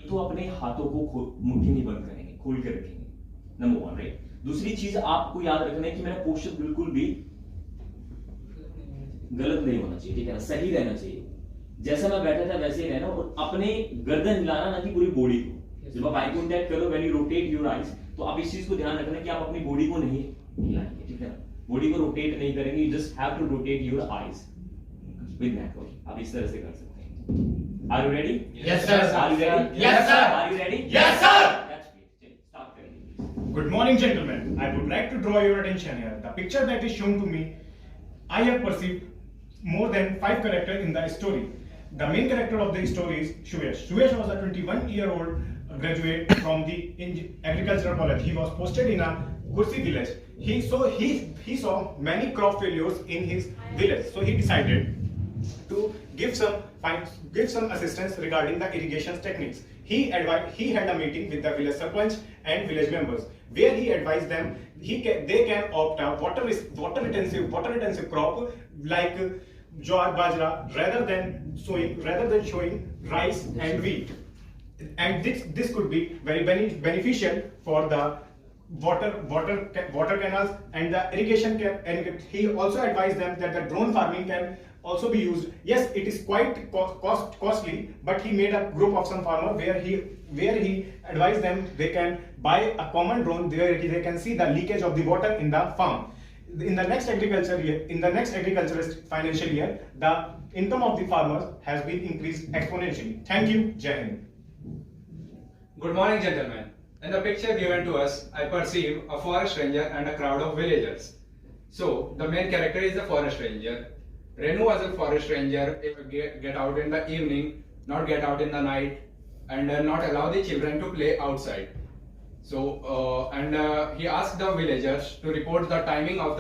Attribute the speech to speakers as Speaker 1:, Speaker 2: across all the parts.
Speaker 1: तो अपने हाथों को मुट्ठी नहीं बंद करेंगे, खोल के रखेंगे, नंबर 1, राइट। दूसरी चीज आपको याद रखना है कि मेरा पोस्चर बिल्कुल भी गलत नहीं होना चाहिए, ठीक है ना, सही रहना चाहिए। जैसा मैं बैठा था वैसे ही रहना, और अपने गर्दन हिलाना ना कि पूरी बॉडी को। जब आप आई कांटेक्ट करो, when you rotate your eyes, तो आप इस चीज को ध्यान रखना कि आप अपनी बॉडी को नहीं हिलाएंगे, ठीक है ना, बॉडी को रोटेट नहीं करेंगे, you just have to rotate your eyes with neck. आप इस तरह से कर सकते हैं। Are you ready?
Speaker 2: Yes sir.
Speaker 1: Are you ready?
Speaker 2: Yes sir.
Speaker 1: Are you ready?
Speaker 2: Yes sir.
Speaker 1: That's great. Start करेंगे।
Speaker 2: Good morning, gentlemen. I would like to draw your attention here. The picture that is shown to me, I have perceived more than 5 characters in the story. The main character of the story is 𝐄𝐗𝐀𝐃. 𝐄𝐗𝐃 was a 21-year-old graduate from the agricultural college. He was posted in a 𝐄𝐗𝐿𝐍 village. He saw many crop failures in his village, so he decided to give some assistance regarding the irrigation techniques. He had a meeting with the village sarpanch and village members, where he advised them they can opt a water intensive crop like jowar, bajra, rather than sowing rice and wheat, and this could be very beneficial for the water canals and the irrigation. And he also advised them that the drone farming can also be used. Yes, it is quite costly, but he made a group of some farmers where he advised them they can buy a common drone where they can see the leakage of the water in the farm. In the next agricultural financial year, the income of the farmers has been increased exponentially. Thank you. Jai Hind.
Speaker 3: Good morning, gentlemen. In the picture given to us, I perceive a forest ranger and a crowd of villagers. So, the main character is the forest ranger. Renu was a forest ranger, get out in the evening, not get out in the night, and not allow the children to play outside. So, he asked the villagers to report the timing of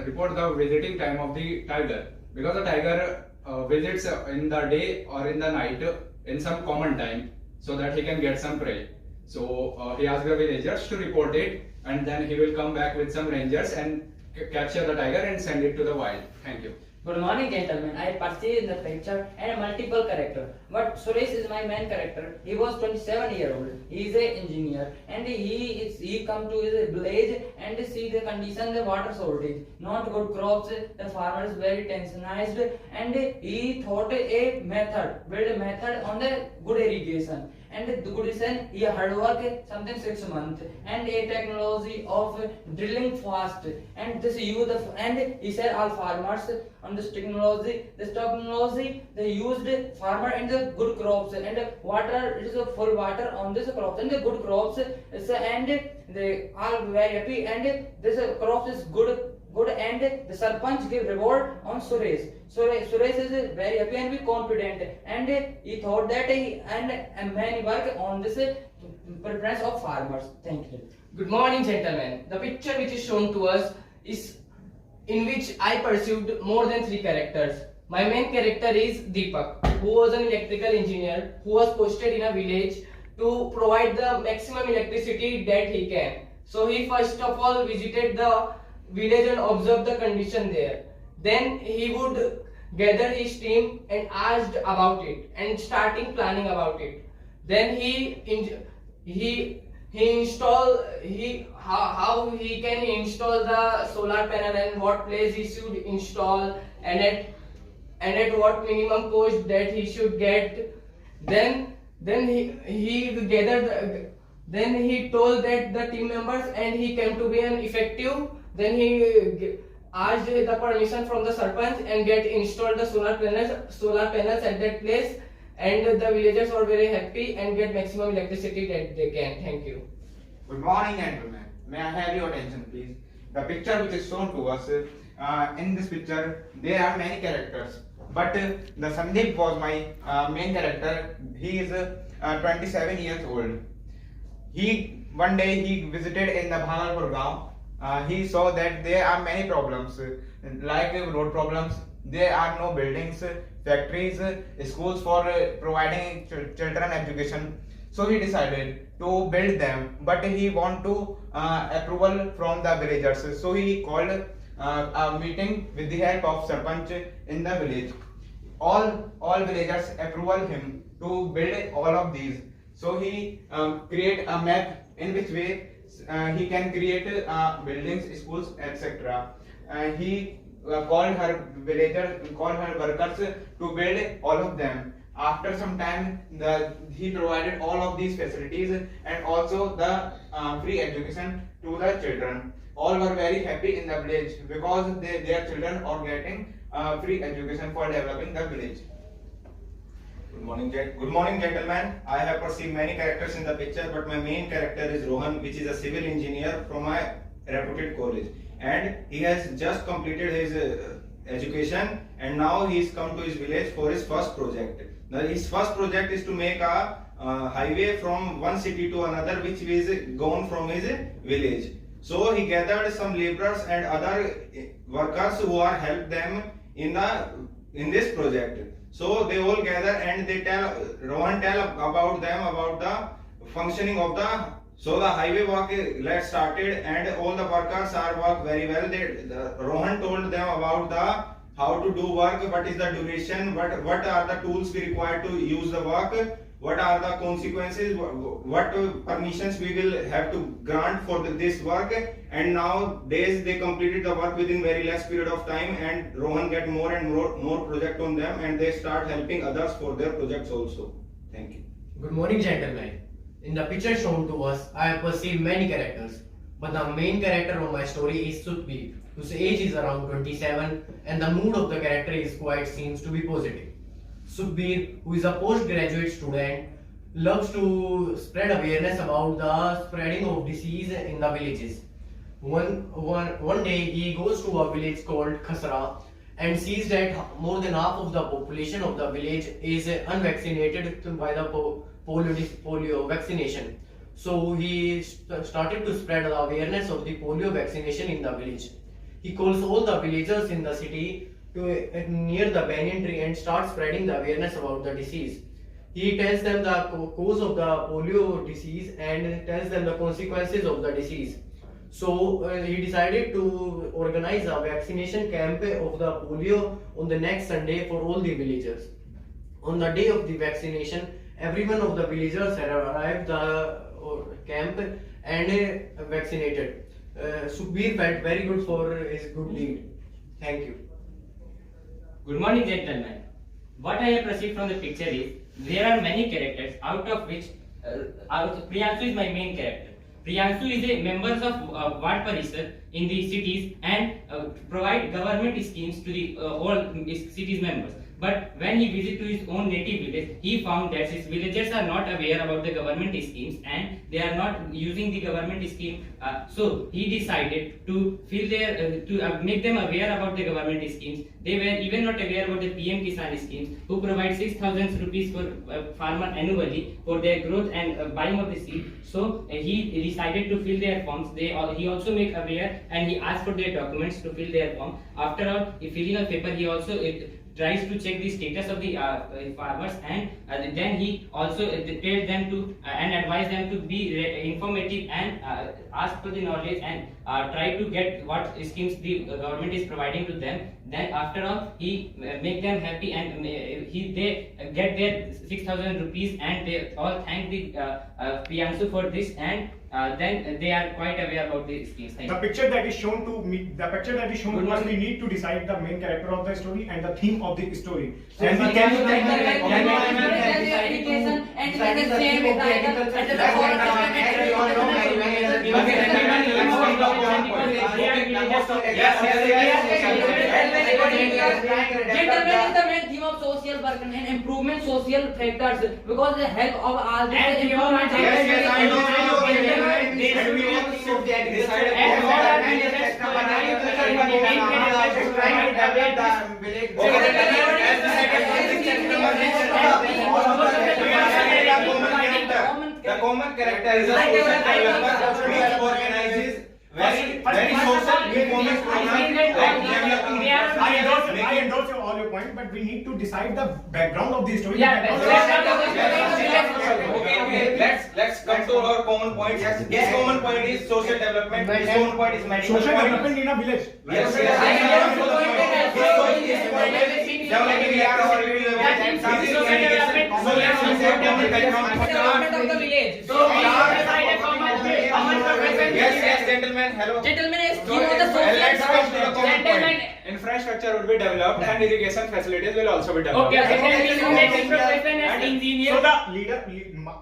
Speaker 3: report the visiting time of the tiger, because the tiger visits in the day or in the night in some common time, so that he can get some prey. So he asked the villagers to report it, and then he will come back with some rangers and capture the tiger and send it to the wild. Thank you.
Speaker 4: Good morning, gentlemen. I perceive in the picture and multiple character. But Suresh is my main character. He was 27-year-old. He is an engineer, and he come to his village and see the condition, the water shortage, not good crops. The farmer is very tensionized, and he thought build a method on the good irrigation. And the good reason he hard work something 6 months, and a technology of drilling fast, and this use and he said all farmers on this technology they used farmer and the good crops, and water, it is a full water on this crops, and the good crops and they are very happy, and this crops is good, and the sarpanch give reward on Suresh. Suresh is very happy and be confident, and he thought that and many work on this preference of farmers. Thank you.
Speaker 5: Good morning, gentlemen. The picture which is shown to us is in which I perceived more than 3 characters. My main character is Deepak, who was an electrical engineer who was posted in a village to provide the maximum electricity that he can. So he first of all visited the village and observed the condition there. Then he would gather his team and asked about it and starting planning about it. Then how he can install the solar panel and what place he should install, and at what minimum cost that he should get. Then he told that the team members, and he came to be an effective. Then he asked the permission from the sarpanch and get installed the solar panels at that place, and the villagers were very happy and get maximum electricity that they can. Thank you.
Speaker 6: Good morning, gentlemen. May I have your attention, please? The picture which is shown to us, in this picture there are many characters, but the Sandeep was my main character. He is 27 years old. One day he visited in the Bhagalpur Gaon. He saw that there are many problems, like road problems. There are no buildings, factories, schools for providing children education. So he decided to build them, but he want to approval from the villagers. So he called a meeting with the help of sarpanch in the village. All villagers approval him to build all of these. So he create a map in which way he can create buildings, schools, etc. He called her workers to build all of them. After some time, he provided all of these facilities and also the free education to the children. All were very happy in the village because their children are getting free education for developing the village.
Speaker 7: Good morning, gentlemen. I have perceived many characters in the picture, but my main character is Rohan, which is a civil engineer from a reputed college, and he has just completed his education, and now he is come to his village for his first project. Now, his first project is to make a highway from one city to another, which is gone from his village. So he gathered some laborers and other workers who are help them in this project. So they all gather and they Rohan tell about them about the functioning of so the highway work started and all the workers are work very well. Rohan told them about how to do work, what is the duration, what are the tools we require to use the work, what are the consequences, what permissions we will have to grant for this work, and nowadays they completed the work within very less period of time, and Rohan get more and more project on them, and they start helping others for their projects also. Thank you.
Speaker 5: Good morning, gentlemen. In the picture shown to us, I have perceived many characters, but the main character of my story is Sukhbir, whose age is around 27, and the mood of the character seems to be positive. Sukhbir, who is a postgraduate student, loves to spread awareness about the spreading of disease in the villages. One day he goes to a village called Khasra and sees that more than half of the population of the village is unvaccinated by the polio vaccination. So he started to spread the awareness of the polio vaccination in the village. He calls all the villagers in the city to near the banyan tree and start spreading the awareness about the disease. He tells them the cause of the polio disease and tells them the consequences of the disease. So he decided to organize a vaccination camp of the polio on the next Sunday for all the villagers. On the day of the vaccination, every one of the villagers had arrived at the camp and vaccinated. Sukhbir felt very good for his good deed. Thank you.
Speaker 8: Good morning, gentlemen. What I have perceived from the picture is there are many characters, out of which Priyanshu is my main character. Priyanshu is a member of Ward Parishad in the cities and provide government schemes to the all cities members. But when he visited to his own native village, he found that his villagers are not aware about the government schemes and they are not using the government scheme. So he decided to make them aware about the government schemes. They were even not aware about the PM Kisan schemes, who provide 6,000 rupees for farmer annually for their growth and buying of the seed. So he decided to fill their forms. He also make aware and he asked for their documents to fill their form. After all, filling a paper, he also tries to check the status of the farmers, and then he also tells them to and advise them to be informative and ask for the knowledge and try to get what schemes the government is providing to them. Then after all, he make them happy and they get their 6,000 rupees and they all thank the Priyanshu for this, and then they are quite aware about the schemes.
Speaker 2: The picture that is shown to us, we need to decide the main character of the story and the theme of the story. And we can
Speaker 4: Gentlemen is the main theme of social work and improvement social factors, because the help of all the improvement.
Speaker 7: The common character is a social worker who organizes very social informing program like developing
Speaker 2: I endorse all your point, but we need to decide the background of the story.
Speaker 8: Yeah,
Speaker 7: Let's come to our common point. His common point is social development. His common point is medical.
Speaker 2: Social development in a village.
Speaker 7: Yes. Developing
Speaker 5: Development of the village.
Speaker 7: Yes, gentlemen. Hello.
Speaker 5: Gentlemen, is you know the
Speaker 7: Let's come to the common point.
Speaker 3: Infrastructure would be developed and irrigation facilities will also be developed.
Speaker 8: Okay, then we make a profession as engineer
Speaker 2: So the leader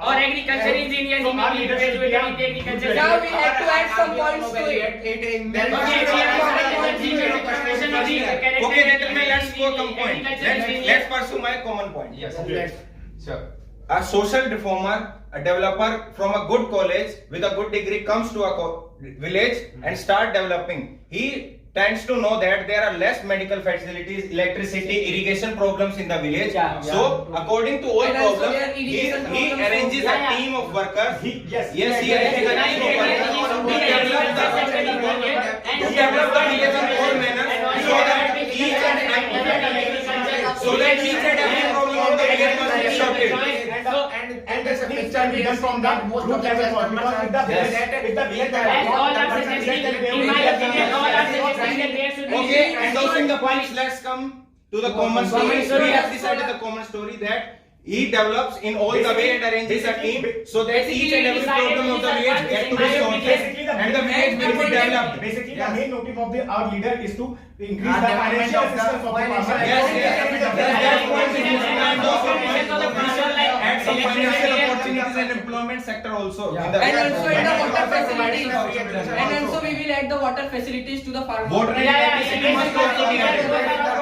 Speaker 8: or agriculture engineer. He may be graduated in agriculture.
Speaker 5: Now we have to add some points to it.
Speaker 7: Okay, gentlemen, let's go common point. Let's pursue my common point.
Speaker 3: Yes. Sure.
Speaker 7: A social reformer, a developer from a good college with a good degree comes to a village and start developing. He tends to know that there are less medical facilities, electricity, irrigation problems in the village. So, according to all
Speaker 5: And also
Speaker 7: problems,
Speaker 5: there are
Speaker 7: he
Speaker 5: irrigation problems
Speaker 7: arranges
Speaker 5: too.
Speaker 7: a team of workers. He arranges a team of workers. He develops the village in all manners so that each and every problem of the village must be sorted.
Speaker 2: and this things can be done from the group level for because if the village
Speaker 7: Okay, endorsing the points, let's come to the common story. We have decided the common story that he develops in all the way and arranges a team so that each and every problem of the village get to be sorted and the village will be developed.
Speaker 2: Basically, the main motive of our leader is to increase the financial assistance of the farmer.
Speaker 7: And some financial opportunities and employment sector also.
Speaker 5: And also in the water facilities. And also we will add the water facilities to the farmers.
Speaker 7: Water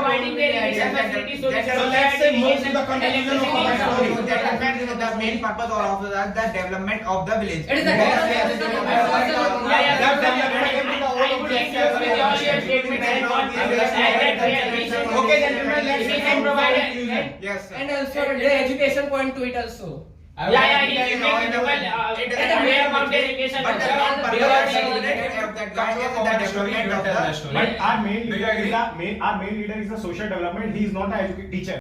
Speaker 8: providing the irrigation facilities.
Speaker 7: So let's say move to the conclusion of our story.
Speaker 6: The main purpose of the development of the village.
Speaker 5: It is the
Speaker 7: Okay, gentlemen, let's
Speaker 8: provide.
Speaker 6: Yes, sir.
Speaker 5: and also the education point to it also.
Speaker 8: He about the education.
Speaker 6: But the main purpose of that guy is the development of the
Speaker 2: But our main leader is the social development. He is not a teacher.